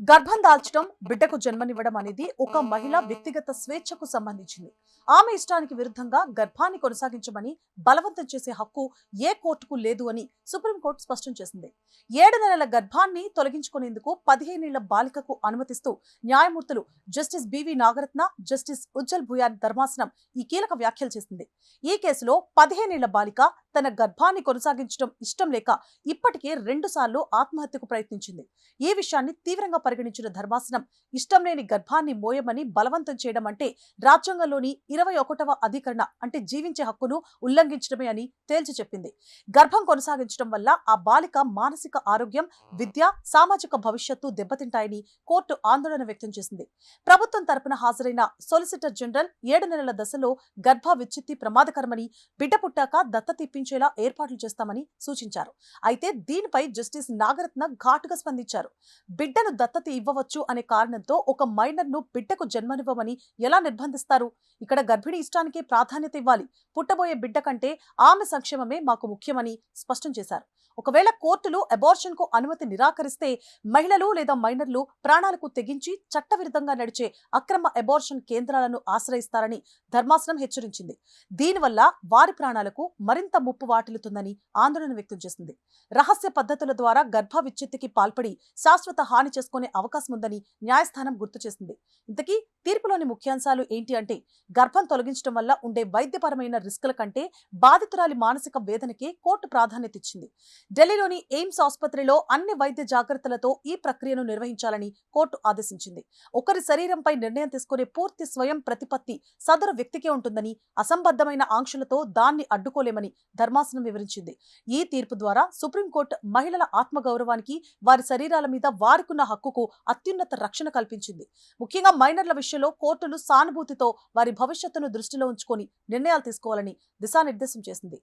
గర్భం దాల్చడం, బిడ్డకు జన్మనివ్వడం అనేది ఒక మహిళ వ్యక్తిగత స్వేచ్ఛకు సంబంధించింది. ఆమె ఇష్టానికి విరుద్ధంగా గర్భాన్ని కొనసాగించమని బలవంతం చేసే హక్కు ఏ కోర్టుకు లేదు అని సుప్రీంకోర్టు స్పష్టం చేసింది. 7 నెలల గర్భాన్ని తొలగించుకునేందుకు 15 ఏళ్ల బాలికకు అనుమతిస్తూ న్యాయమూర్తులు జస్టిస్ బివి నాగరత్న, జస్టిస్ ఉజ్జల్ భుయాన్ ధర్మాసనం ఈ కీలక వ్యాఖ్యలు చేసింది. ఈ కేసులో 15 ఏళ్ల బాలిక తన గర్భాన్ని కొనసాగించడం ఇష్టం లేక ఇప్పటికే 2 సార్లు ఆత్మహత్యకు ప్రయత్నించింది. ఈ విషయాన్ని తీవ్రంగా పరిగణించిన ధర్మాసనం ఇష్టం లేని గర్భాన్ని మోయమని బలవంతం చేయడం అంటే రాజ్యాంగంలోని 21వ అధికరణ అంటే జీవించే హక్కును ఉల్లంఘించడమే అని తేల్చి చెప్పింది. గర్భం కొనసాగించడం వల్ల ఆ బాలిక మానసిక ఆరోగ్యం, విద్య, సామాజిక భవిష్యత్తు దెబ్బతింటాయని కోర్టు ఆందోళన వ్యక్తం చేసింది. ప్రభుత్వం తరపున హాజరైన సొలిసిటర్ జనరల్ 7 నెలల దశలో గర్భ విచ్ఛిత్తి ప్రమాదకరమని, బిడ్డ పుట్టాక దత్తత ఇప్పించేలా ఏర్పాట్లు చేస్తామని సూచించారు. అయితే దీనిపై జస్టిస్ నాగరత్న ఘాటుగా స్పందించారు. బిడ్డను దత్తత ఇవ్వవచ్చు అనే కారణంతో ఒక మైనర్ను బిడ్డకు జన్మనివ్వమని ఎలా నిర్బంధిస్తారు? ఇక్కడ గర్భిణి ఇష్టానికే ప్రాధాన్యత ఇవ్వాలి. పుట్టబోయే బిడ్డ కంటే ఆమె సంక్షేమమే మాకు ముఖ్యమని స్పష్టం చేశారు. ఒకవేళ కోర్టులు అబార్షన్ కు అనుమతి నిరాకరిస్తే మహిళలు లేదా మైనర్లు ప్రాణాలకు తెగించి చట్టవిరుద్ధంగా నడిచే అక్రమ అబార్షన్ కేంద్రాలను ఆశ్రయిస్తారని ధర్మాసనం హెచ్చరించింది. దీనివల్ల వారి ప్రాణాలకు మరింత ముప్పు వాటిల్లుతుందని ఆందోళన వ్యక్తం చేసింది. రహస్య పద్ధతుల ద్వారా గర్భ విచ్ఛిత్తికి పాల్పడి శాశ్వత హాని చేసుకునే అవకాశం ఉందని న్యాయస్థానం గుర్తు చేసింది. ఇంతకీ తీర్పులోని ముఖ్యాంశాలు ఏంటి అంటే, గర్భం తొలగించడం వల్ల ఉండే వైద్యపరమైన రిస్కుల కంటే బాధితురాలి మానసిక వేదనకే కోర్టు ప్రాధాన్యత ఇచ్చింది. ఢిల్లీలోని ఎయిమ్స్ ఆసుపత్రిలో అన్ని వైద్య జాగ్రత్తలతో ఈ ప్రక్రియను నిర్వహించాలని కోర్టు ఆదేశించింది. ఒకరి శరీరంపై నిర్ణయం తీసుకునే పూర్తి స్వయం ప్రతిపత్తి సదరు వ్యక్తికే ఉంటుందని, అసంబద్ధమైన ఆంక్షలతో దాన్ని అడ్డుకోలేమని ధర్మాసనం వివరించింది. ఈ తీర్పు ద్వారా సుప్రీంకోర్టు మహిళల ఆత్మగౌరవానికి, వారి శరీరాల మీద వారికున్న హక్కుకు అత్యున్నత రక్షణ కల్పించింది. ముఖ్యంగా మైనర్ల విషయంలో కోర్టులు సానుభూతితో వారి భవిష్యత్తును దృష్టిలో ఉంచుకొని నిర్ణయాలు తీసుకోవాలని దిశానిర్దేశం చేసింది.